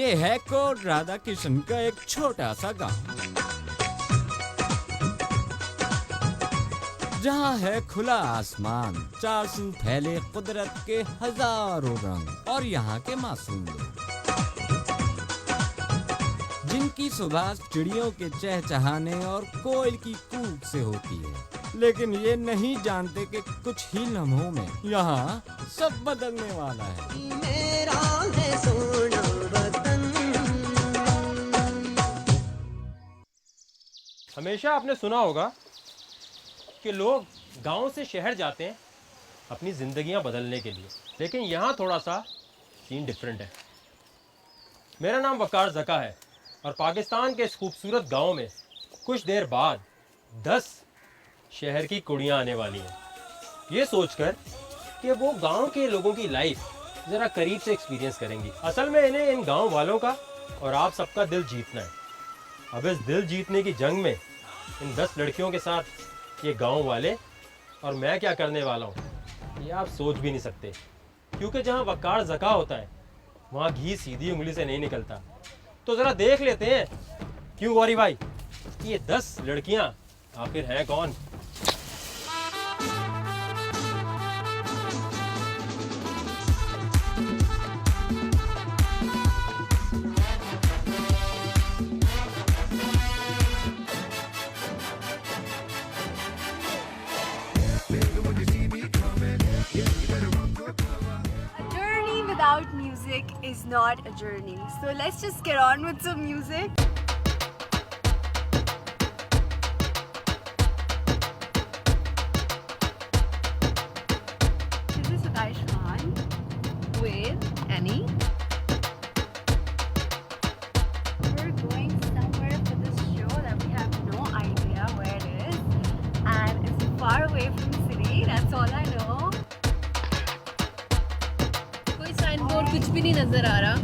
ये है कोट राधा किशन का एक छोटा सा गांव, जहाँ है खुला आसमान, चासू फैले कुदरत के हजारों रंग और यहाँ के मासूम लोग, जिनकी सुबह चिड़ियों के चहचहाने और कोयल की कूक से होती है। लेकिन ये नहीं जानते कि कुछ ही लम्हों में यहाँ सब बदलने वाला है। मेरा है सोना वतन। हमेशा आपने सुना होगा कि लोग गांव से शहर जाते हैं अपनी ज़िंदगियां बदलने के लिए, लेकिन यहाँ थोड़ा सा सीन डिफरेंट है। मेरा नाम वकार ज़का है और पाकिस्तान के इस खूबसूरत गांव में कुछ देर बाद 10 शहर की कुड़ियाँ आने वाली हैं, ये सोचकर कि वो गांव के लोगों की लाइफ ज़रा करीब से एक्सपीरियंस करेंगी। असल में इन्हें इन गांव वालों का और आप सबका दिल जीतना है। अब इस दिल जीतने की जंग में इन 10 लड़कियों के साथ ये गांव वाले और मैं क्या करने वाला हूँ, ये आप सोच भी नहीं सकते। क्योंकि जहाँ वकार ज़का होता है वहाँ घी सीधी उंगली से नहीं निकलता। तो ज़रा देख लेते हैं, क्यों गौरी भाई, ये 10 लड़कियाँ आखिर हैं कौन। Without music is not a journey. So let's just get on with some music. This is Aishman with Annie. We're going somewhere for this show that we have no idea where it is, and it's far away from the city. That's all I know. और कुछ भी नहीं नजर आ रहा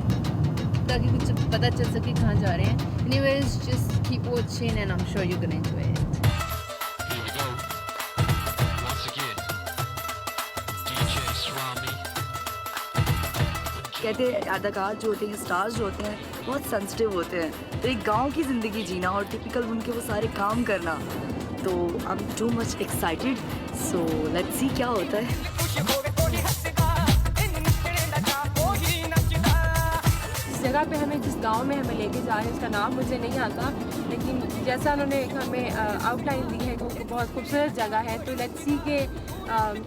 ताकि कुछ पता चल सके कहाँ जा रहे हैं। Anyways, just keep watching and I'm sure you're gonna enjoy it. Here we go. Once again, DJ Swami. कहते हैं अदाकार जो होते हैं, स्टार्स जो होते हैं, बहुत सेंसिटिव होते हैं। तो एक गांव की ज़िंदगी जीना और टिपिकल उनके वो सारे काम करना, तो I am too much excited. So let's see क्या होता है। जगह पे हमें, जिस गांव में हमें लेके जा रहे हैं, उसका नाम मुझे नहीं आता, लेकिन जैसा उन्होंने एक हमें आउटलाइन दी है कि बहुत खूबसूरत जगह है। तो लेट्स सी कि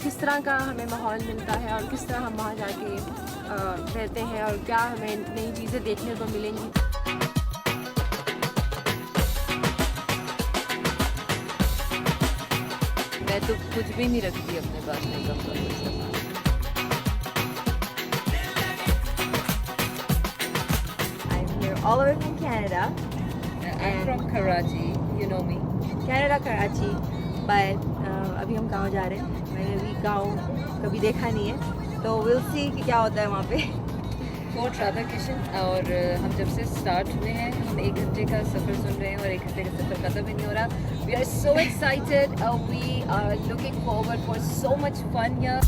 किस तरह का हमें माहौल मिलता है और किस तरह हम वहाँ जाके रहते हैं और क्या हमें नई चीज़ें देखने को मिलेंगी। मैं तो कुछ भी नहीं रखती अपने पास मेकअप का। All over from Canada. I'm from Karachi, you know me. Canada, Karachi. But अभी हम गांव जा रहे हैं। मैंने अभी गांव कभी देखा नहीं है, तो we'll see कि क्या होता है वहाँ पे। कोट राधा किशन। और हम जब से स्टार्ट हुए हैं हम 1 घंटे का सफ़र सुन रहे हैं और 1 घंटे का सफ़र ख़त्म ही नहीं हो रहा। We are so excited. We are looking forward for so much fun here.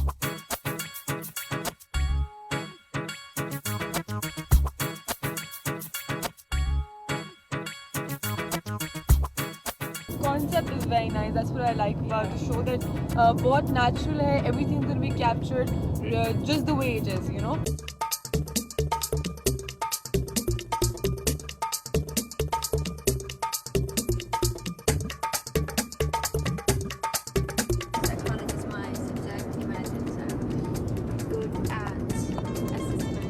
Concept is very nice. That's what I like about the show. That बहुत natural है. Everything's gonna be captured just the way it is, you know. Psychologist minds exact imagine so good at assessment,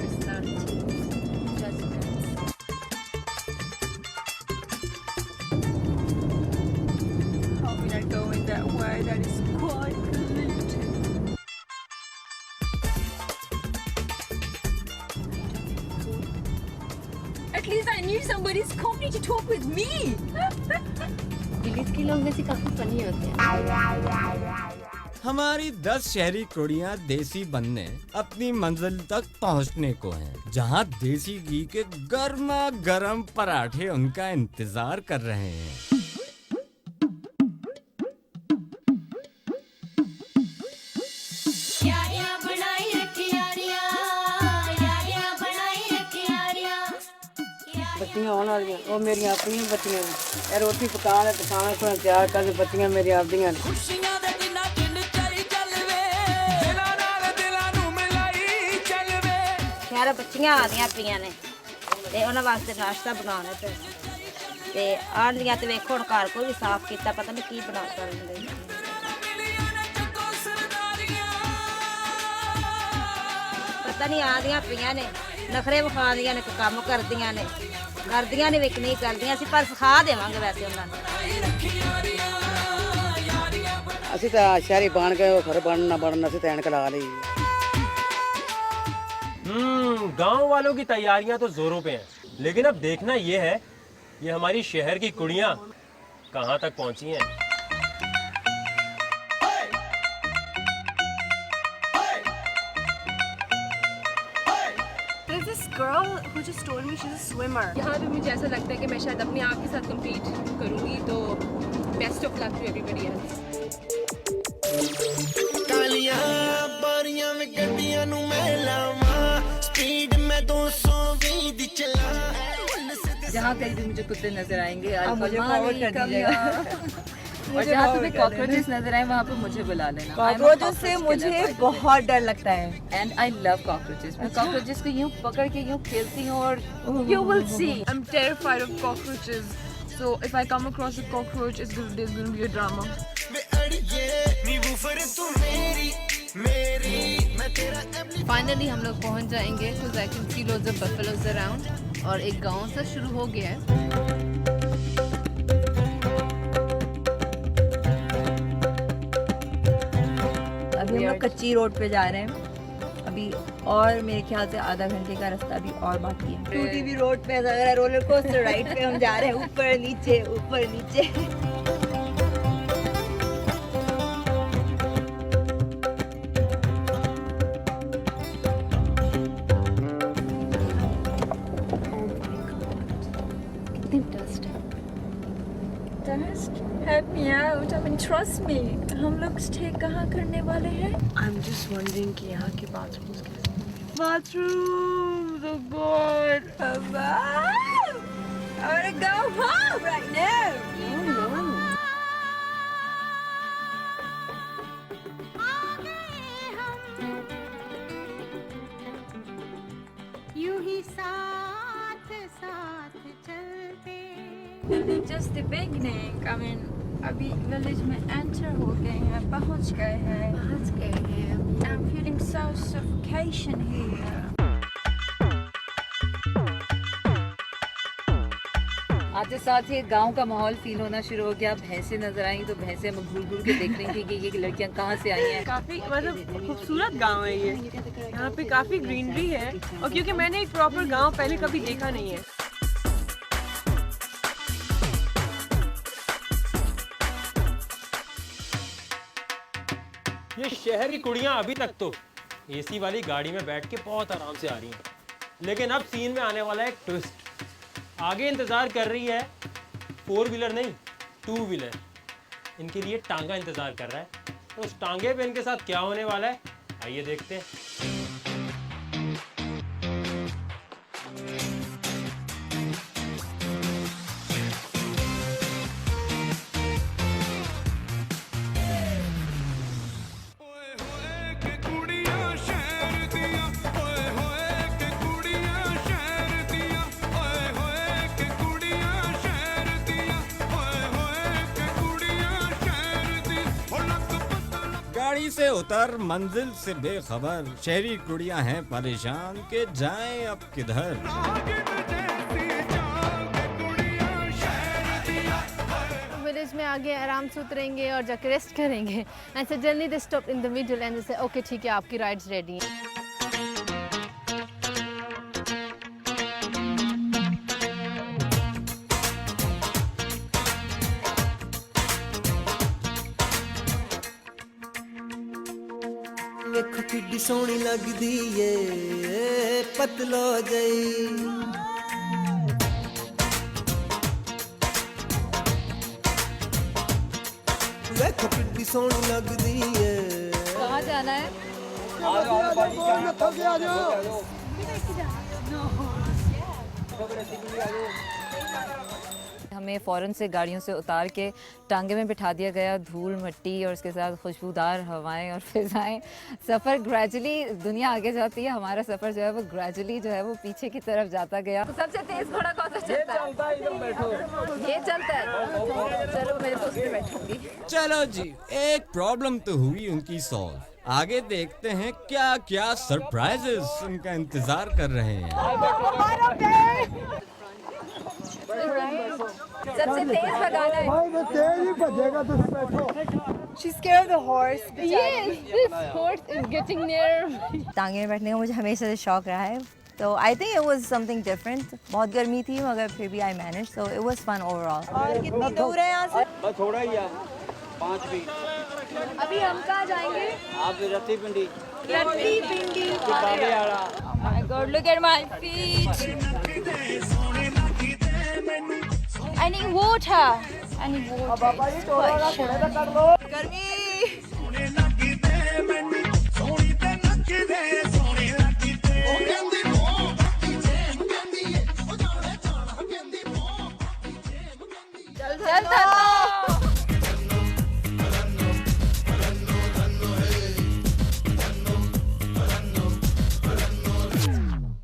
personality, judgments. How can I go in that way? That is quite polluted. At least I need somebody's company to talk with me. Village के लोग वैसे काफी funny होते हैं। हमारी 10 शहरी कुड़ियाँ देसी बनने अपनी मंजिल तक पहुँचने को हैं, जहाँ देसी घी के गर्मा गर्म पराठे उनका इंतजार कर रहे हैं। यारियां बनाई रखी यारियां, यारियां बनाई रखी यारियां। ਬੱਚੀਆਂ ਆਉਣ ਵਾਲੀਆਂ ਉਹ ਮੇਰੀਆਂ ਆਪਣੀਆਂ ਬੱਚੀਆਂ ਨੇ ਇਹ ਰੋਟੀ ਪਕਾਉਣ ਤੇ ਖਾਣਾ ਖੁਣਾ ਤਿਆਰ ਕਰਨ ਬੱਚੀਆਂ ਮੇਰੀਆਂ ਆਪਦੀਆਂ ਨੇ ਖੁਸ਼ੀਆਂ ਦੇ ਦਿਨਾਂ ਪਿੰਡ ਚਲੀ ਚੱਲਵੇ ਦਿਲਾਂ ਨਾਲ ਦਿਲਾਂ ਨੂੰ ਮਿਲਾਈ ਚੱਲਵੇ ਸ਼ਹਿਰ ਬੱਚੀਆਂ ਆਉਂਦੀਆਂ ਪਈਆਂ ਨੇ ਤੇ ਉਹਨਾਂ ਵਾਸਤੇ ਨਾਸ਼ਤਾ ਬਣਾਉਣਾ ਤੇ ਆਂਦੀਆਂ ਤੇ ਵੇਖੋ ਹੁਣ ਘਰ ਕੋਈ ਵੀ ਸਾਫ਼ ਕੀਤਾ ਪਤਾ ਨਹੀਂ ਕੀ ਬਣਾ ਸਕਦੇ ਮਿਲੀਆਂ ਨੇ ਚੱਕੋ ਸਰਦਾਰੀਆਂ ਪਤਾ ਨਹੀਂ ਆਂਦੀਆਂ ਪਈਆਂ ਨੇ ਨਖਰੇ ਵਿਖਾਉਂਦੀਆਂ ਨੇ ਕਿ ਕੰਮ ਕਰਦੀਆਂ ਨੇ ਵੇਖ ਨਹੀਂ ਕਰਦੀਆਂ ਅਸੀਂ ਪਰ ਸਿਖਾ ਦੇਵਾਂਗੇ ਵੈਸੇ ਉਹਨਾਂ ਨੂੰ ਅਸੀਂ ਤਾਂ ਸ਼ਹਿਰੀ ਬਣ ਕੇ ਘਰ ਬਣਨ ਨਾ ਬਣਨ ਅਸੀਂ ਤਾਂ ਐਨਕ ਲਾ ਲਈ गांव वालों की तैयारियां तो जोरों पे हैं, लेकिन अब देखना ये है ये हमारी शहर की कुड़ियां कहां तक पहुंची हैं। There's this girl who just told me she's a swimmer. यहाँ पे मुझे ऐसा लगता है कि मैं शायद अपने आप के साथ compete करूँगी तो best of luck to everybody else. ਕਾਲੀਆਂ ਬਾਰੀਆਂ ਵਿੱਚ ਗੱਡੀਆਂ ਨੂੰ ਮੈਂ ਲਾਵਾਂ ਸਪੀਡ ਮੈਂ 220 ਦੀ ਚਲਾ जहाँ कहीं भी मुझे कुत्ते नजर आएंगे अब मुझे फॉरवर्ड कर दीजिएगा और जहाँ पे कॉकरोचेस नजर आए वहाँ पे मुझे बुला लेना कॉकरोचेस से मुझे बहुत डर लगता है एंड आई लव कॉकरोचेस मैं कॉकरोचेस को यूँ पकड़ के यूँ खेलती हूँ और You will see. I'm terrified of cockroaches. So if I come across a cockroach, there's going to be a drama. ਵੇ ਅੜੀਏ ਨੀ ਵੂਫਰ ਤੂੰ ਮੇਰੀ ਮੈਂ ਤੇਰਾ फाइनली हम लोग पहुँच जाएंगे because I can see loads of buffaloes around और एक गांव सा शुरू हो गया है अभी हम लोग कच्ची रोड पे जा रहे हैं अभी और मेरे ख्याल से आधा घंटे का रास्ता अभी और बाकी है टूटी हुई रोड पे ऐसा लग रहा है रोलर कोस्टर राइड पे हम जा रहे हैं ऊपर नीचे Help me out. I mean, trust me. हम लोग स्टे कहाँ करने वाले हैं? I'm just wondering कि यहाँ के bathrooms कैसे हैं। Bathrooms. Oh God. I wanna go home right now. यूं ही साथ साथ चलते Just the beginning. I mean, अभी विलेज में एंटर हो गए हैं, पहुंच गए हैं. I'm feeling so suffocation here. आते साथ ही गांव का माहौल फील होना शुरू हो गया भैंसें नजर आई तो भैंसें हम घूर घूर के देख रही थी कि ये लड़कियां कहाँ से आई हैं काफी मतलब खूबसूरत गांव है ये. यहाँ पे काफी ग्रीनरी है और क्योंकि मैंने एक प्रॉपर गांव पहले कभी देखा नहीं है. ये शहर की कुड़ियां अभी तक तो एसी वाली गाड़ी में बैठ के बहुत आराम से आ रही हैं, लेकिन अब सीन में आने वाला है एक ट्विस्ट। आगे इंतजार कर रही है 4 व्हीलर नहीं 2 व्हीलर, इनके लिए टांगा इंतजार कर रहा है। तो उस टांगे पे इनके साथ क्या होने वाला है आइए देखते हैं। गाड़ी से उतर मंजिल से बेखबर शहरी कुड़ियां हैं परेशान के जाएं अब किधर। विलेज में आगे आराम से उतरेंगे और जाकर रेस्ट करेंगे and suddenly they stop in the middle and से ओके ठीक है आपकी राइड्स रेडी हैं। ਵੇਖੋ ਕਿੱਡੀ ਸੋਹਣੀ ਲੱਗਦੀ ਏ ਪਤਲੋ ਜਈ ਵੇਖੋ ਕਿੱਡੀ ਸੋਹਣੀ ਲੱਗਦੀ ਏ कहाँ जाना है हमें फ़ौरन से गाड़ियों से उतार के टांगे में बिठा दिया गया, धूल मिट्टी और उसके साथ खुशबूदार हवाएं और फिज़ाएं। सफ़र ग्रेजुअली, दुनिया आगे जाती है, हमारा सफ़र जो है वो ग्रेजुअली जो है वो पीछे की तरफ जाता गया। तो सबसे तेज़ घोड़ा कौन सा चलता है? ये चलता है। चलो मैं तो उसमें बैठूंगी। चलो जी, एक प्रॉब्लम तो हुई उनकी सॉल्व। आगे देखते हैं क्या क्या सरप्राइजेस उनका इंतजार कर रहे हैं। सबसे तेज भगाना है। She's scared of the horse. Yes, this horse is getting near. टांगे में बैठने का मुझे हमेशा से शौक रहा है, तो I think it was something different. बहुत गर्मी थी मगर फिर भी I manage, so it was fun overall. और कितनी दूर है यहाँ से? बस थोड़ा ही है, 5 फीट। अभी हम कहाँ जाएंगे? आप रत्ती पिंडी God, look at my feet. I need water. गर्मी।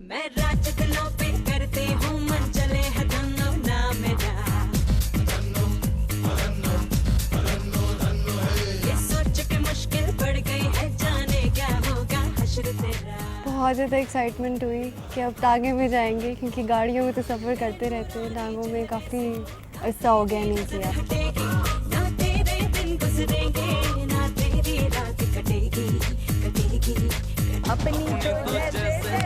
मैं राज दिलों पे करती हूँ मन चले है धनो ना मेरा ये सोच के मुश्किल बढ़ गई है जाने क्या होगा हश्र तेरा। बहुत ज़्यादा एक्साइटमेंट हुई कि अब टांगे में जाएंगे, क्योंकि गाड़ियों में तो सफ़र करते रहते हैं, टांगों में काफ़ी अरसा हो गया नहीं किया। ना तेरे दिन गुजरेंगे ना तेरी रात कटेगी कटेगी अपनी तो जैसे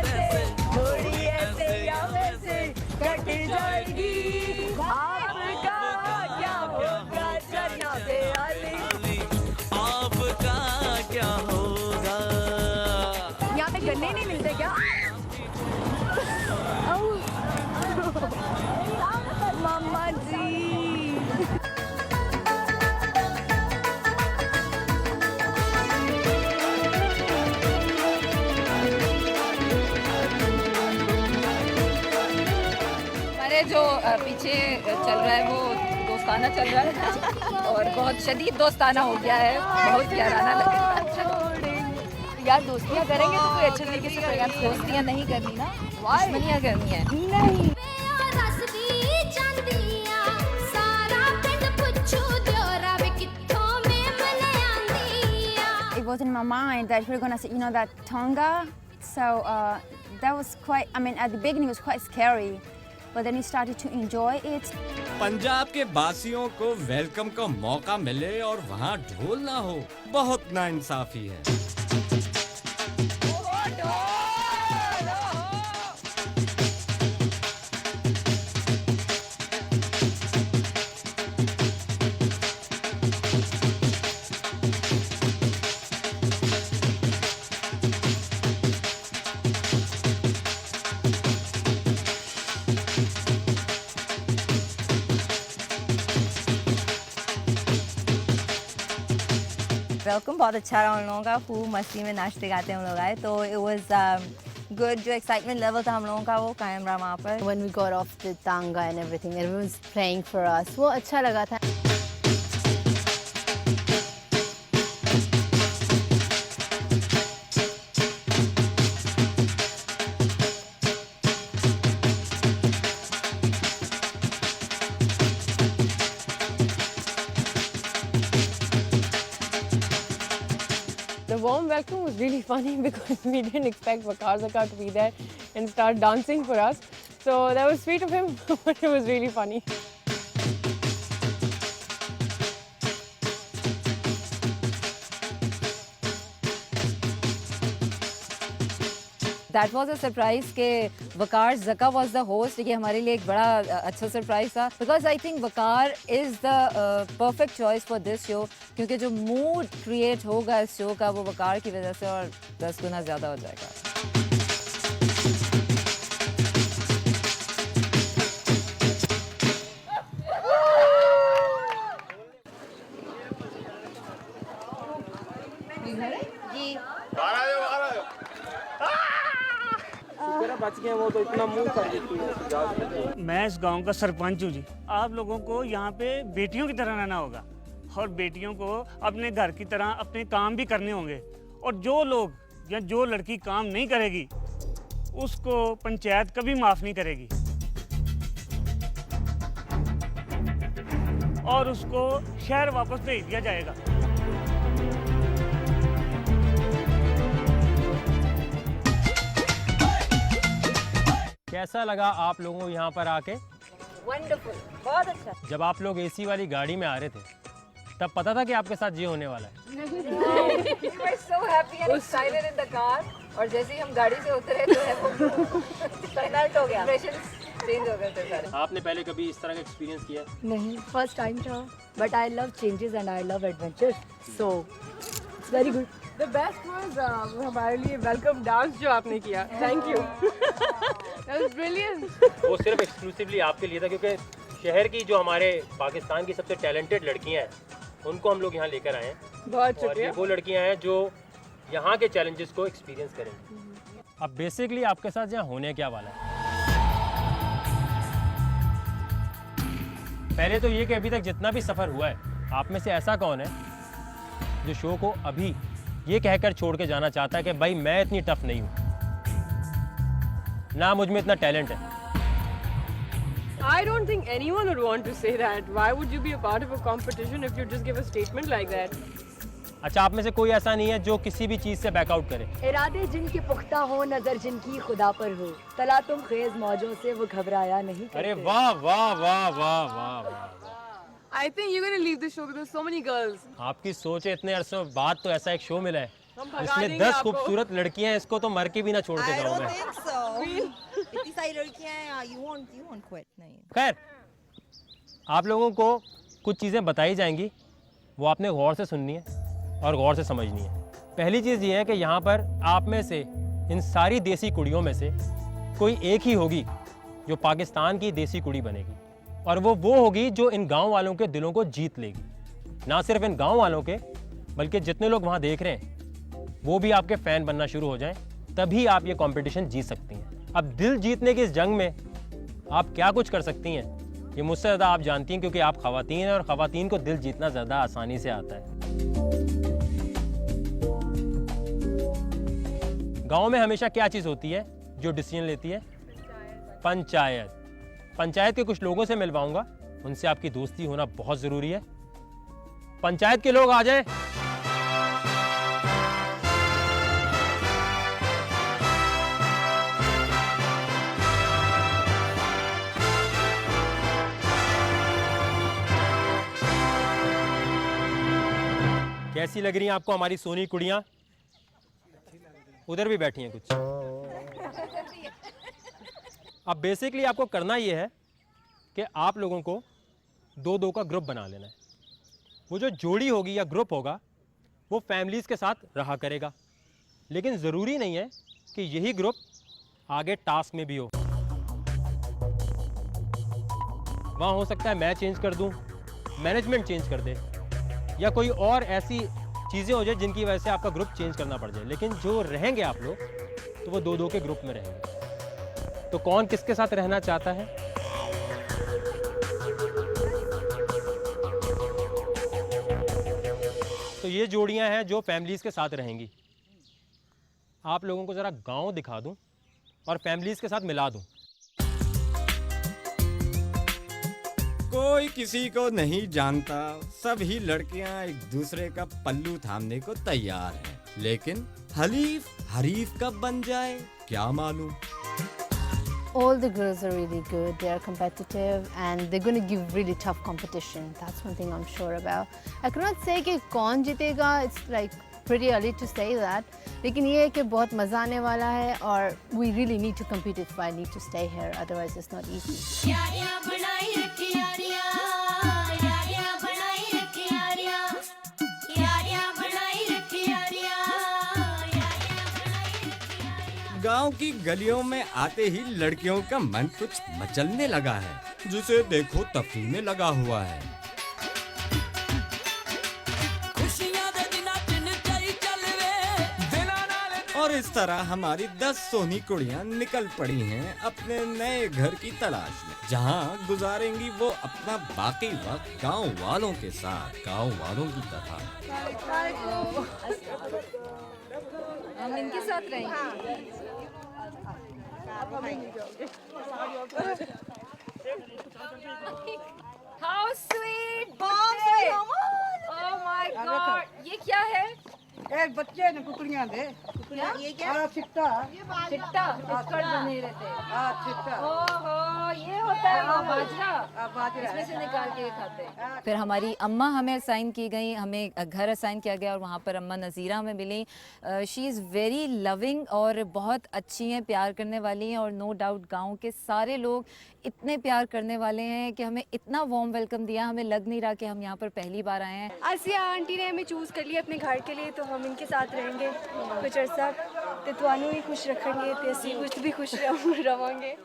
थोड़ी ऐसे या वैसे कट जाएगी। आपका क्या होगा जनाबे अली? आपका क्या होगा। यहाँ पे गन्ने नहीं मिलते क्या? मामा जी। हमारे जो पीछे चल रहा है वो दोस्ताना चल रहा है और बहुत शदीद दोस्ताना हो गया है, बहुत प्याराना लग रहा है। यार दोस्तियाँ करेंगे तो कोई अच्छे तरीके से करेगा। दोस्तियाँ नहीं करनी ना, दुश्मनियाँ करनी है। नहीं। It was in my mind that we're gonna, that Tonga. So that was quite, at the beginning it was quite scary, but then we started to enjoy it. Punjab के बासियों को वेलकम का मौका मिले और वहाँ ढोल ना हो, बहुत नाइंसाफी है। वेलकम बहुत अच्छा रहा उन लोगों का, खूब मस्ती में नाचते गाते हम लोग आए, तो इट वाज गुड। जो एक्साइटमेंट लेवल था हम लोगों का वो कायम रहा वहाँ पर। When we got off the tanga and everything, everyone's praying for us. वो अच्छा लगा था। The warm welcome was really funny because we didn't expect Waqar Zaka to be there and start dancing for us. So that was sweet of him, but it was really funny. That was a surprise कि Waqar Zaka was the host। ये हमारे लिए एक बड़ा अच्छा surprise था, because I think Waqar is the perfect choice for this show, क्योंकि जो मूड क्रिएट होगा इस शो का वो Waqar की वजह से और 10 गुना ज़्यादा हो जाएगा। बच गए वो तो इतना मुंह कर देती है। मैं इस गांव का सरपंच हूँ जी। आप लोगों को यहाँ पे बेटियों की तरह रहना होगा और बेटियों को अपने घर की तरह अपने काम भी करने होंगे। और जो लोग या जो लड़की काम नहीं करेगी उसको पंचायत कभी माफ़ नहीं करेगी और उसको शहर वापस भेज दिया जाएगा। कैसा लगा आप लोगों को यहाँ पर आके? वंडरफुल, बहुत अच्छा। जब आप लोग एसी वाली गाड़ी में आ रहे थे तब पता था कि आपके साथ ये होने वाला है? We were so happy and excited in the car, और जैसे ही हम गाड़ी से उतरे तो है वो मेल्ट हो गया, एक्सप्रेशंस चेंज हो गए थे सारे। आपने पहले कभी इस तरह का एक्सपीरियंस किया है? नहीं, फर्स्ट टाइम था, but I love changes and I love adventures, so it's very good. The best was हमारे लिए वेलकम डांस जो आपने किया। Thank you. That was brilliant. वो सिर्फ एक्सक्लूसिवली आपके लिए था क्योंकि शहर की जो हमारे पाकिस्तान की सबसे टैलेंटेड लड़कियां हैं उनको हम लोग यहाँ लेकर आए हैं। बहुत और ये वो लड़कियां हैं जो यहाँ के चैलेंजेस को एक्सपीरियंस करेंगी। अब बेसिकली आपके साथ यहाँ होने क्या वाला है? पहले तो ये कि अभी तक जितना भी सफ़र हुआ है आप में से ऐसा कौन है जो शो को अभी ये कहकर छोड़ के जाना चाहता है कि भाई मैं इतनी टफ नहीं हूँ, ना मुझ में इतना टैलेंट है? I don't think anyone would want to say that. Why would you be a part of a competition if you just give a statement like that? अच्छा, आप में से कोई ऐसा नहीं है जो किसी भी चीज़ से बैकआउट करे? इरादे जिनके पुख्ता हो, नजर जिनकी खुदा पर हो, तला तुम खेज मौजों से वो घबराया नहीं करते। अरे वाह वाह वाह वाह वाह वाह। I think you're going to leave the show because there's so many girls. आपकी सोच है, इतने अरसों बाद तो ऐसा एक शो मिला है हम भगा इसमें देंगे 10 आपको। खूबसूरत लड़कियां हैं, इसको तो मर के भी ना छोड़ के जाऊँ मैं। इतनी सारी लड़कियां हैं, you won't quit, नहीं। खैर, आप लोगों को कुछ चीज़ें बताई जाएंगी, वो आपने गौर से सुननी है और गौर से समझनी है। पहली चीज़ ये है कि यहाँ पर आप में से इन सारी देसी कुड़ियों में से कोई एक ही होगी जो पाकिस्तान की देसी कुड़ी बनेगी, और वो होगी जो इन गांव वालों के दिलों को जीत लेगी। ना सिर्फ इन गांव वालों के, बल्कि जितने लोग वहाँ देख रहे हैं वो भी आपके फ़ैन बनना शुरू हो जाएं, तभी आप ये कंपटीशन जीत सकती हैं। अब दिल जीतने की इस जंग में आप क्या कुछ कर सकती हैं ये मुझसे ज़्यादा आप जानती हैं, क्योंकि आप ख़वातीन हैं और ख़वातीन को दिल जीतना ज़्यादा आसानी से आता है। गाँव में हमेशा क्या चीज़ होती है जो डिसीजन लेती है? पंचायत। पंचायत के कुछ लोगों से मिलवाऊंगा, उनसे आपकी दोस्ती होना बहुत ज़रूरी है। पंचायत के लोग आ जाएं। कैसी लग रही हैं आपको हमारी सोनी कुड़ियाँ? उधर भी बैठी हैं कुछ। अब बेसिकली आपको करना ये है कि आप लोगों को 2-2 का ग्रुप बना लेना है। वो जो जोड़ी होगी या ग्रुप होगा वो फैमिलीज़ के साथ रहा करेगा, लेकिन ज़रूरी नहीं है कि यही ग्रुप आगे टास्क में भी हो। वहाँ हो सकता है मैं चेंज कर दूँ, मैनेजमेंट चेंज कर दे, या कोई और ऐसी चीज़ें हो जाए जिनकी वजह से आपका ग्रुप चेंज करना पड़ जाए, लेकिन जो रहेंगे आप लोग तो वो 2-2 के ग्रुप में रहेंगे। तो कौन किसके साथ रहना चाहता है? तो ये जोड़ियां हैं जो फैमिलीज़ के साथ रहेंगी। आप लोगों को ज़रा गांव दिखा दूं और फैमिलीज़ के साथ मिला दूं। कोई किसी को नहीं जानता, सभी लड़कियां एक दूसरे का पल्लू थामने को तैयार हैं, लेकिन हलीफ हरीफ कब बन जाए क्या मालूम। All the girls are really good, they're competitive and they're going to give really tough competition. That's one thing I'm sure about. I cannot say कि कौन जीतेगा, it's like pretty early to say that. लेकिन ये है कि बहुत मज़ा आने वाला है और we really need to compete if I need to stay here, otherwise it's not easy. गांव की गलियों में आते ही लड़कियों का मन कुछ मचलने लगा है, जिसे देखो तफरीह में लगा हुआ है। और इस तरह हमारी 10 सोनी कुड़ियां निकल पड़ी हैं अपने नए घर की तलाश में, जहां गुजारेंगी वो अपना बाकी वक्त गांव वालों के साथ, गांव वालों की तरह। हम इनके साथ रहेंगे। How sweet! बच्चे! Oh my God! ये क्या है? एक बच्चे ने कुकड़ियां दे। ये क्या? चिट्टा चिट्टा स्कर्ट बने रहते हैं। चिट्टा। ओहो, ये होता है वो बाजरा। इसमें से निकाल के खाते हैं। फिर हमारी अम्मा हमें असाइन की गई, हमें घर असाइन किया गया और वहाँ पर अम्मा नज़ीरा हमें मिली। शी इज़ वेरी लविंग और बहुत अच्छी हैं, प्यार करने वाली हैं और नो डाउट गांव के सारे लोग इतने प्यार करने वाले हैं कि हमें इतना वार्म वेलकम दिया, हमें लग नहीं रहा कि हम यहाँ पर पहली बार आए हैं। आसिया आंटी ने हमें चूज़ कर लिया अपने घर के लिए, तो हम इनके साथ रहेंगे कुछ अर्सा। तो तुहानू भी खुश रखेंगे, तो असी कुछ भी खुश रहेंगे।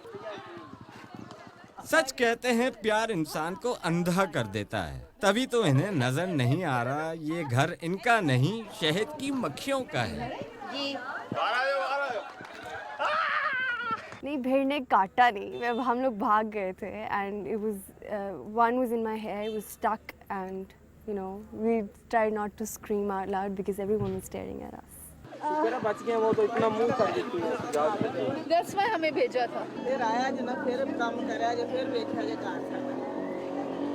सच कहते हैं प्यार इंसान को अंधा कर देता है, तभी तो इन्हें नजर नहीं आ रहा ये घर इनका नहीं, शहद की मक्खियों का है। जी नहीं, भेड़ ने काटा नहीं, हम लोग भाग गए थे and it was one was in my hair, it was stuck and you know we tried not to scream out loud because everyone was staring at us. तेरा बच गया वो तो इतना मुंह कर देती है। दैट्स व्हाई हमें भेजा था। फिर आया जो ना फिर काम कराया जो फिर देखा जो कार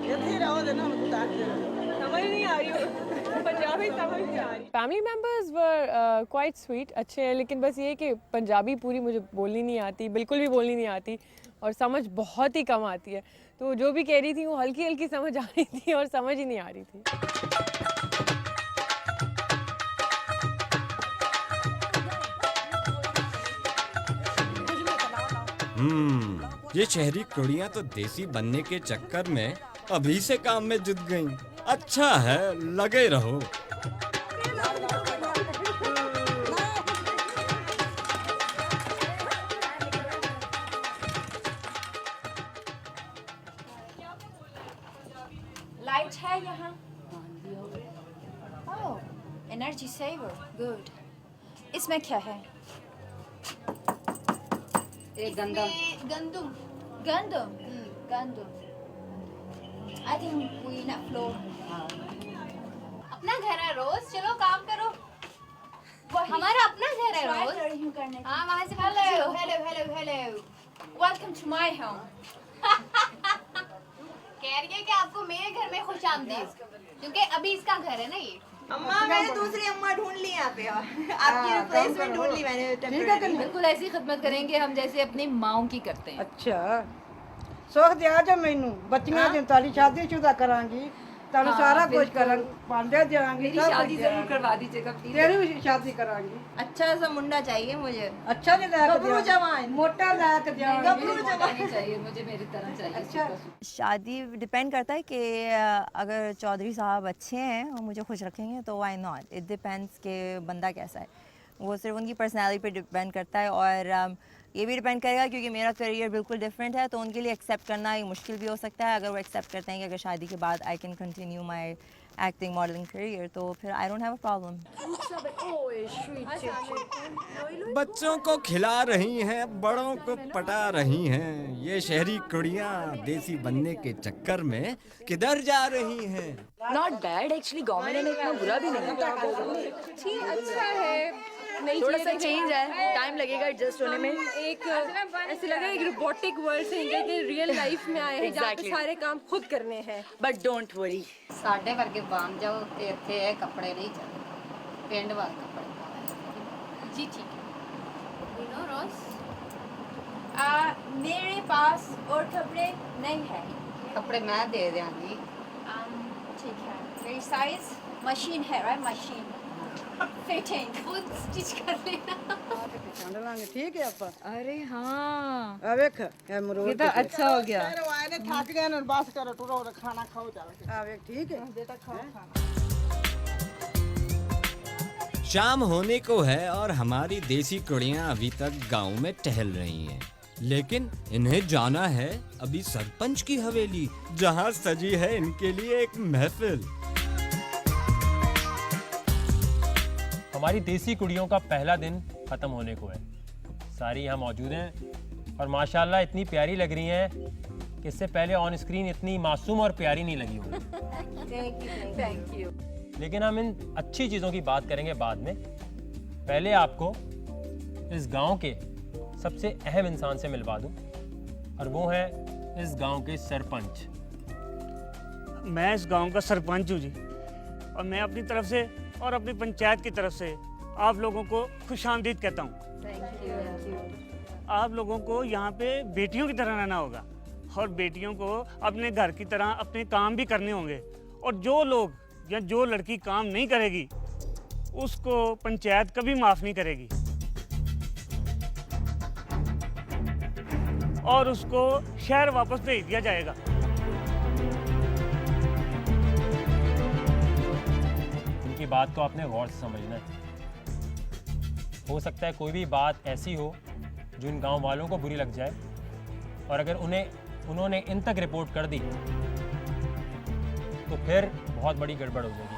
ये फिर आओ देना हम उतार दे। समझ नहीं आ रही, पंजाबी समझ नहीं आ रही। Family members were quite sweet, अच्छे हैं, लेकिन बस ये कि पंजाबी पूरी मुझे बोलनी नहीं आती, बिल्कुल भी बोलनी नहीं आती और समझ बहुत ही कम आती है। तो जो भी कह रही थी वो हल्की हल्की समझ आ रही थी और समझ ही नहीं आ रही थी। ये शहरी कुड़ियां तो देसी बनने के चक्कर में अभी से काम में जुट गईं। अच्छा है, लगे रहो। लाइट है यहाँ। ओह, एनर्जी सेवर, गुड। इसमें क्या है? एक गंदम। गंदम, गंदम, गंदम। आई थिंक वी ना फ्लोर। अपना घर है रोज, चलो काम करो। हमारा अपना घर है रोज। हाँ, वहाँ से hello hello hello hello, welcome to my home. कह रही है कि आपको मेरे घर में खुश आमदीद, क्योंकि अभी इसका घर है ना ये। अम्मा, मैंने दूसरी अम्मा ढूंढ ली यहाँ पे, आपकी रिप्लेसमेंट ढूंढ ली मैंने। बिल्कुल ऐसी खिदमत करेंगे हम जैसे अपनी माओ की करते हैं। अच्छा, सुख दिया जो मैनू, बच्चियां जो तारी शादीशुदा करांगी, तानू सारा कुछ करन, पांडे देंगी। मेरी शादी जरूर करवा दीजिएगा प्लीज। तेरी भी शादी करांगी। अच्छा सा मुंडा चाहिए मुझे। अच्छा नहीं लायक गबरू जवान, मोटा लायक दिया। गबरू जवान नहीं चाहिए मुझे, मेरी तरह चाहिए। अच्छा, शादी डिपेंड करता है कि अगर चौधरी साहब अच्छे हैं और मुझे खुश रखेंगे तो व्हाई नॉट। इट डिपेंड्स कि बंदा कैसा है, वो सिर्फ उनकी पर्सनालिटी पे डिपेंड करता है और ये भी डिपेंड करेगा क्योंकि मेरा करियर बिल्कुल डिफरेंट है, तो उनके लिए एक्सेप्ट करना ये मुश्किल भी हो सकता है। अगर वो एक्सेप्ट करते हैं कि अगर शादी के बाद I can continue my acting modelling career, तो फिर I don't have a problem. बच्चों को खिला रही हैं, बड़ों को पटा रही हैं। ये शहरी कुड़ियां देसी बनने के चक्कर में किधर जा रही हैं? नॉट बैड एक्चुअली, गवर्नमेंट ने इतना बुरा भी नहीं। ठीक, अच्छा है, थोड़ा सा चेंज है, टाइम लगेगा एडजस्ट होने में। एक ऐसे लगा एक रोबोटिक वर्ल्ड से निकल के रियल लाइफ में आए हैं जहाँ पे सारे काम खुद करने हैं। बट डोंट वरी, साढ़े वर्गे बन जाओ ते इत्थे है कपड़े नहीं चलते, पिंड वाले कपड़े। जी ठीक है। यू नो रोज, मेरे पास और कपड़े नहीं है। कपड़े मैं दे देंगी। ठीक है, मेरी साइज मशीन है, राइट? मशीन फिटिंग खुद स्टिच कर लेना। चंड लांगे, ठीक है आपा। अरे हाँ, आ देख अमरूद, ये तो अच्छा हो गया। तेरे वाले थक गए ना, बस करो, टुरो खाना खाओ चल। आ देख, ठीक है बेटा, खाओ खाना। शाम होने को है और हमारी देसी कुड़ियां अभी तक गांव में टहल रही हैं, लेकिन इन्हें जाना है अभी सरपंच की हवेली, जहां सजी है इनके लिए एक महफिल। हमारी देसी कुड़ियों का पहला दिन ख़त्म होने को है। सारी यहाँ मौजूद हैं और माशाल्लाह इतनी प्यारी लग रही हैं कि इससे पहले ऑन स्क्रीन इतनी मासूम और प्यारी नहीं लगी होंगी। Thank you. लेकिन हम इन अच्छी चीज़ों की बात करेंगे बाद में। पहले आपको इस गांव के सबसे अहम इंसान से मिलवा दूं और वो है इस गांव के सरपंच। मैं इस गांव का सरपंच हूँ जी, और मैं अपनी तरफ से और अपनी पंचायत की तरफ से आप लोगों को खुशामदीद कहता हूँ। Thank you. आप लोगों को यहाँ पे बेटियों की तरह रहना होगा और बेटियों को अपने घर की तरह अपने काम भी करने होंगे, और जो लोग या जो लड़की काम नहीं करेगी उसको पंचायत कभी माफ़ नहीं करेगी और उसको शहर वापस भेज दिया जाएगा। इनकी बात को आपने गौर से समझना है। हो सकता है कोई भी बात ऐसी हो जो इन गांव वालों को बुरी लग जाए, और अगर उन्होंने इन तक रिपोर्ट कर दी तो फिर बहुत बड़ी गड़बड़ हो जाएगी।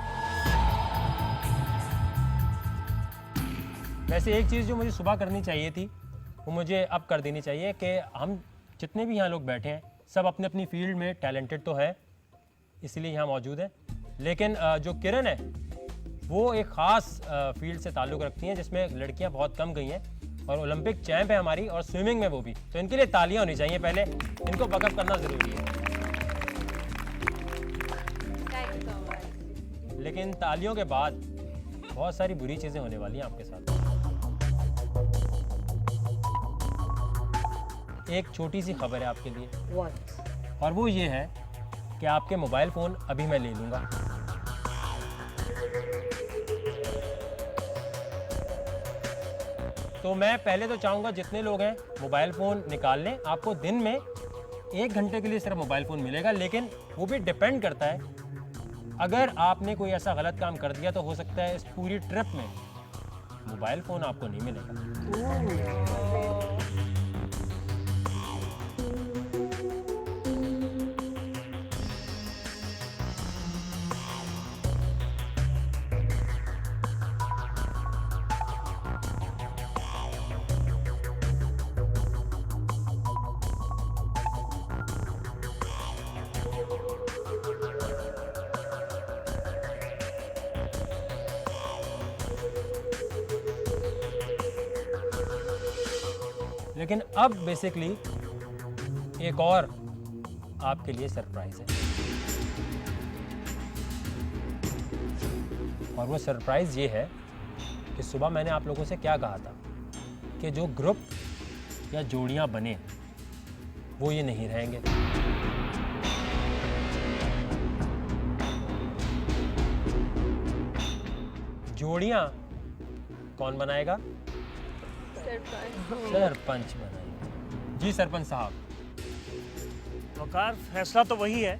वैसे एक चीज़ जो मुझे सुबह करनी चाहिए थी वो मुझे अब कर देनी चाहिए कि हम जितने भी यहाँ लोग बैठे हैं सब अपनी अपनी फील्ड में टैलेंटेड तो है, इसलिए यहाँ मौजूद है। लेकिन जो किरण है वो एक ख़ास फील्ड से ताल्लुक़ रखती हैं जिसमें लड़कियाँ बहुत कम गई हैं, और ओलंपिक चैंप है हमारी, और स्विमिंग में वो भी। तो इनके लिए तालियां होनी चाहिए, पहले इनको वक़्फ़ करना ज़रूरी है। लेकिन तालियों के बाद बहुत सारी बुरी चीज़ें होने वाली हैं आपके साथ। एक छोटी सी खबर है आपके लिए। What? और वो ये है कि आपके मोबाइल फ़ोन अभी मैं ले लूँगा। तो मैं पहले तो चाहूँगा जितने लोग हैं मोबाइल फ़ोन निकाल लें। आपको दिन में 1 घंटे के लिए सिर्फ मोबाइल फ़ोन मिलेगा, लेकिन वो भी डिपेंड करता है, अगर आपने कोई ऐसा गलत काम कर दिया तो हो सकता है इस पूरी ट्रिप में मोबाइल फ़ोन आपको नहीं मिलेगा। लेकिन अब बेसिकली एक और आपके लिए सरप्राइज़ है, और वो सरप्राइज़ ये है कि सुबह मैंने आप लोगों से क्या कहा था कि जो ग्रुप या जोड़ियां बने वो ये नहीं रहेंगे। जोड़ियां कौन बनाएगा? सरपंच बनाएंगे। जी सरपंच साहब। वकार, फैसला तो वही है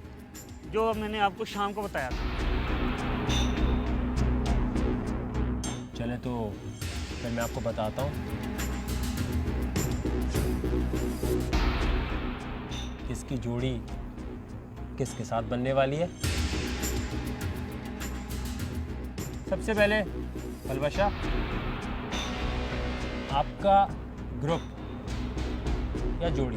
जो मैंने आपको शाम को बताया था। चले तो फिर मैं आपको बताता हूँ किसकी जोड़ी किसके साथ बनने वाली है। सबसे पहले अलबशा, आपका ग्रुप या जोड़ी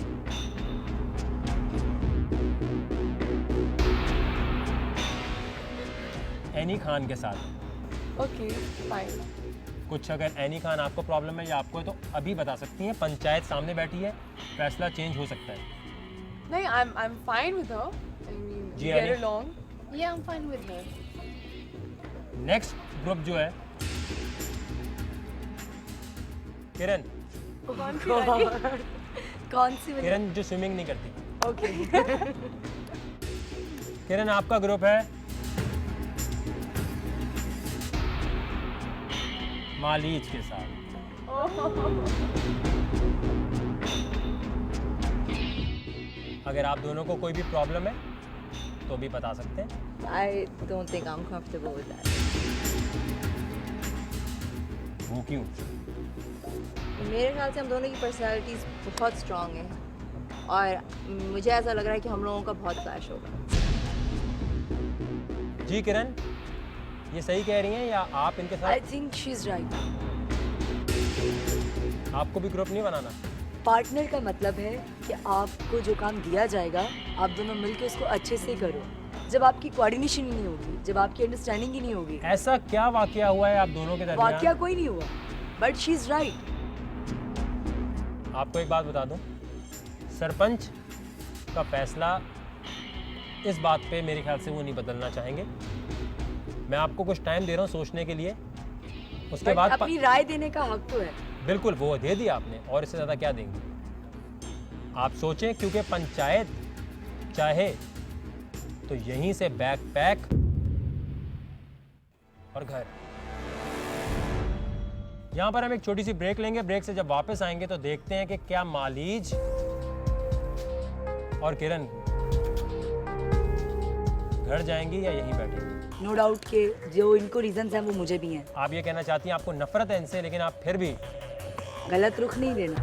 एनी खान के साथ। Okay fine. कुछ अगर एनी खान आपको प्रॉब्लम है या आपको है तो अभी बता सकती हैं, पंचायत सामने बैठी है, फैसला चेंज हो सकता है। नहीं, I'm fine with her. I mean, we जी, get Ali? along. Yeah, I'm fine with her. Next group जो है किरण। कौन सी वाली? कौन सी वाली? किरण जो स्विमिंग नहीं करती। ओके। किरण आपका ग्रुप है मालीज के साथ। अगर आप दोनों को कोई भी प्रॉब्लम है तो भी बता सकते हैं। I don't think I'm comfortable with that. वो क्यों? मेरे ख्याल से हम दोनों की पर्सनालिटीज़ बहुत स्ट्रॉन्ग हैं और मुझे ऐसा लग रहा है कि हम लोगों का बहुत क्लैश होगा। जी किरण, ये सही कह रही हैं या आप इनके साथ? I think she's right. आपको भी ग्रुप नहीं बनाना? पार्टनर का मतलब है कि आपको जो काम दिया जाएगा आप दोनों मिलकर उसको अच्छे से करो। जब आपकी कोऑर्डिनेशन ही नहीं होगी, जब आपकी अंडरस्टैंडिंग ही नहीं होगी। ऐसा क्या वाकया हुआ है आप दोनों के दरमियान? वाकया कोई नहीं हुआ, बट शी इज राइट। आपको एक बात बता दूं, सरपंच का फैसला इस बात पे मेरे ख्याल से वो नहीं बदलना चाहेंगे। मैं आपको कुछ टाइम दे रहा हूँ सोचने के लिए, उसके बाद अपनी राय देने का हक तो है। बिल्कुल, वो दे दिया आपने, और इससे ज़्यादा क्या देंगे? आप सोचें, क्योंकि पंचायत चाहे तो यहीं से बैग पैक और घर। यहाँ पर हम एक छोटी सी ब्रेक लेंगे। ब्रेक से जब वापस आएंगे तो देखते हैं कि क्या मालीज और किरण घर जाएंगी या यहीं बैठेंगी। नो डाउट के जो इनको रीजंस हैं वो मुझे भी हैं। आप ये कहना चाहती हैं आपको नफरत है इनसे, लेकिन आप फिर भी गलत रुख नहीं लेना।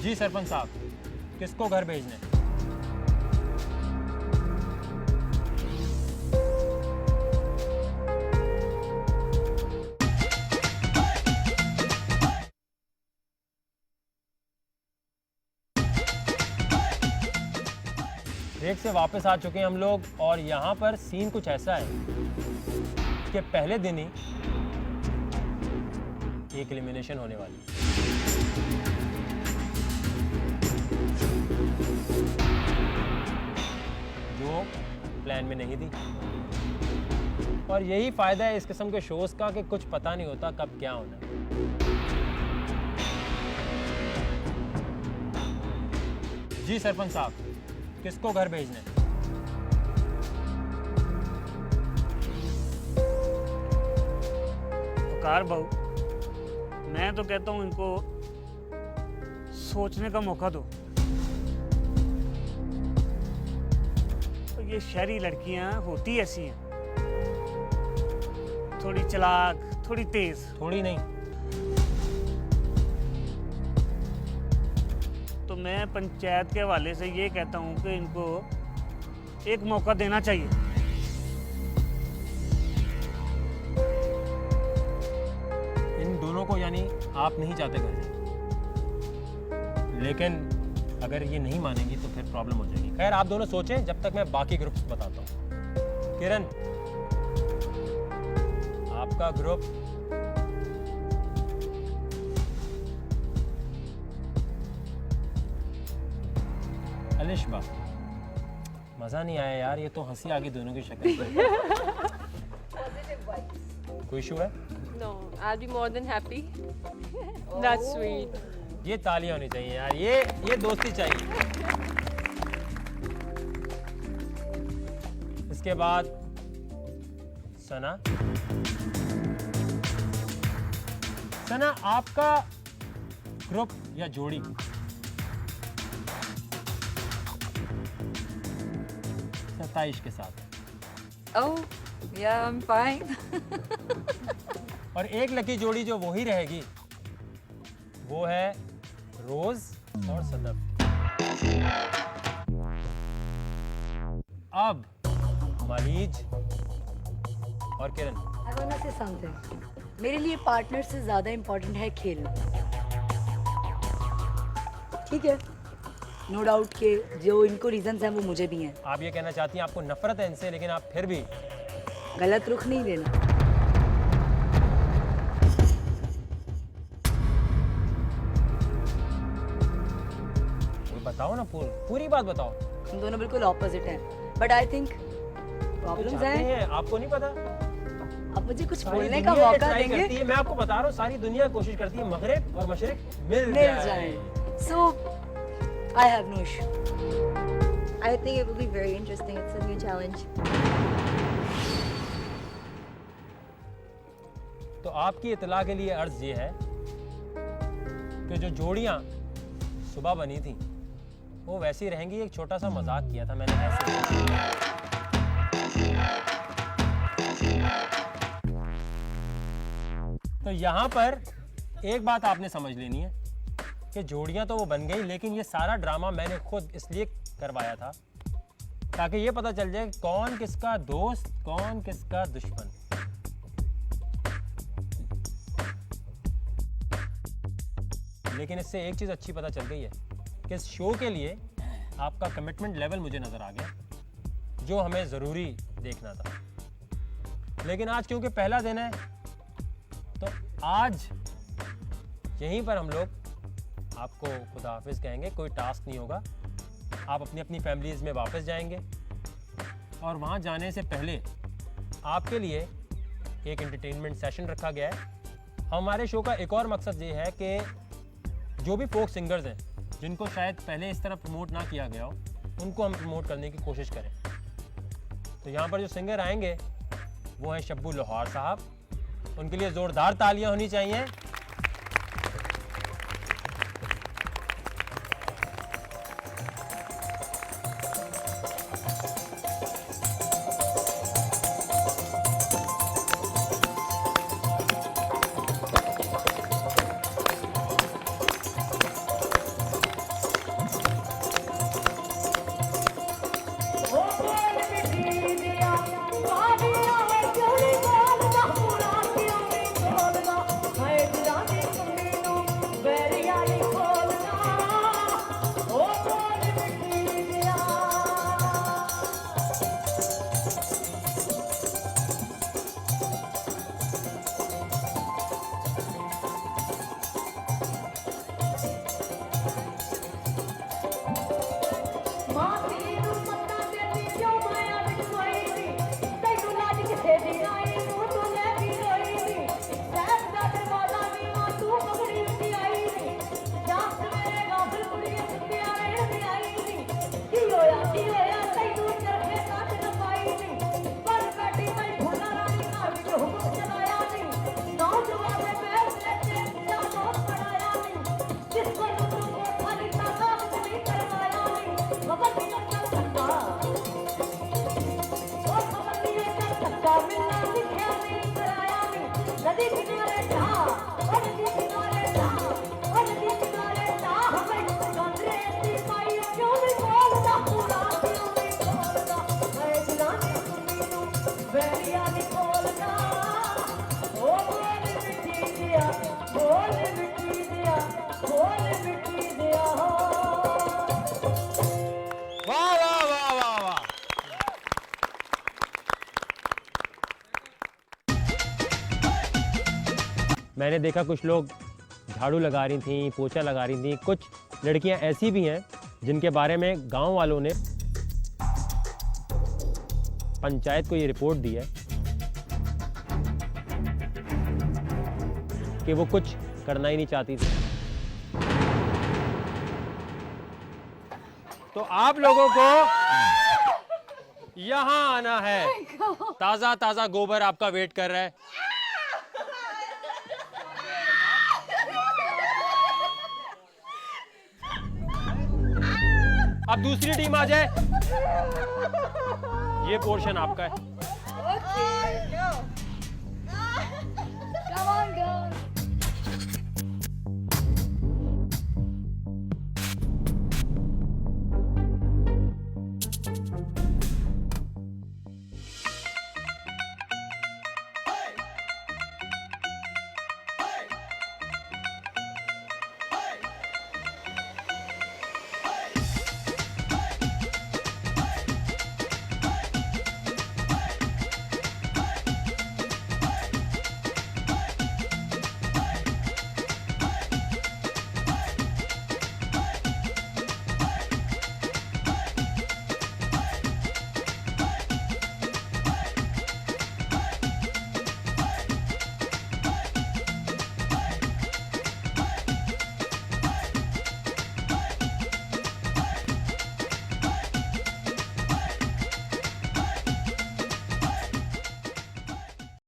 जी सरपंच साहब, किसको घर भेजने? ब्रेक से वापस आ चुके हैं हम लोग, और यहाँ पर सीन कुछ ऐसा है कि पहले दिन ही एक एलिमिनेशन होने वाली है। जो प्लान में नहीं थी, और यही फायदा है इस किस्म के शोज का कि कुछ पता नहीं होता कब क्या होना है। जी सरपंच साहब, किसको घर भेजने? वकार बहू, मैं तो कहता हूँ इनको सोचने का मौका दो। तो ये शहरी लड़कियां होती ऐसी हैं, थोड़ी चालाक, थोड़ी तेज। थोड़ी नहीं, तो मैं पंचायत के हवाले से ये कहता हूँ कि इनको एक मौका देना चाहिए। इन दोनों को यानी आप नहीं चाहते घर जाए, लेकिन अगर ये नहीं मानेंगी तो फिर प्रॉब्लम हो जाएगी। खैर, आप दोनों सोचें, जब तक मैं बाकी ग्रुप्स बताता हूँ। किरण, आपका ग्रुप अलिशबा। मजा नहीं आया यार, ये तो हंसी आ गई दोनों की शक्ल पे। कोई इशू है? No, I'll be more than happy. That's sweet. ये तालियां होनी चाहिए यार, ये दोस्ती चाहिए। इसके बाद सना, आपका ग्रुप या जोड़ी? सताइश के साथ। Oh, yeah, I'm fine. और एक लकी जोड़ी जो वही रहेगी वो है रोज और सदफ। अब मालीज और किरण। I wanna say something. मेरे लिए पार्टनर से ज्यादा इम्पोर्टेंट है खेलना। ठीक है, नो डाउट के जो इनको रीजंस हैं वो मुझे भी हैं। आप ये कहना चाहती हैं आपको नफरत है इनसे, लेकिन आप फिर भी गलत रुख नहीं लेना। बताओ ना, पूरी बात बताओ। हम दोनों बिल्कुल ऑपोजिट हैं, बट आई थिंक प्रॉब्लम्स हैं। आपको नहीं पता? अब मुझे कुछ बोलने का मौका देंगे? मैं आपको बता रहा हूँ, सारी दुनिया कोशिश करती है मगरिब और मशरिक मिल जाए। So I have no issue. I think it will be very interesting. It's a new challenge. तो आपकी इतला के लिए अर्ज ये है कि जो जोड़ियां सुबह बनी थी वो वैसी रहेंगी। एक छोटा सा मजाक किया था मैंने ऐसे। तो यहाँ पर एक बात आपने समझ लेनी है कि जोड़ियां तो वो बन गई, लेकिन ये सारा ड्रामा मैंने खुद इसलिए करवाया था ताकि ये पता चल जाए कौन किसका दोस्त, कौन किसका दुश्मन। लेकिन इससे एक चीज़ अच्छी पता चल गई है कि इस शो के लिए आपका कमिटमेंट लेवल मुझे नज़र आ गया, जो हमें ज़रूरी देखना था। लेकिन आज क्योंकि पहला दिन है, तो आज यहीं पर हम लोग आपको खुदा हाफिज़ कहेंगे। कोई टास्क नहीं होगा, आप अपनी अपनी फैमिलीज़ में वापस जाएंगे। और वहाँ जाने से पहले आपके लिए एक एंटरटेनमेंट सेशन रखा गया है। हमारे शो का एक और मकसद ये है कि जो भी फोक सिंगर्स हैं, जिनको शायद पहले इस तरह प्रमोट ना किया गया हो, उनको हम प्रमोट करने की कोशिश करें। तो यहाँ पर जो सिंगर आएंगे वो हैं शब्बू लाहौर साहब। उनके लिए ज़ोरदार तालियां होनी चाहिए। मैंने देखा कुछ लोग झाड़ू लगा रही थी, पोछा लगा रही थी। कुछ लड़कियां ऐसी भी हैं जिनके बारे में गांव वालों ने पंचायत को ये रिपोर्ट दी है कि वो कुछ करना ही नहीं चाहती थी। तो आप लोगों को यहां आना है। ताजा ताजा गोबर आपका वेट कर रहा है। अब दूसरी टीम आ जाए। ये पोर्शन आपका है।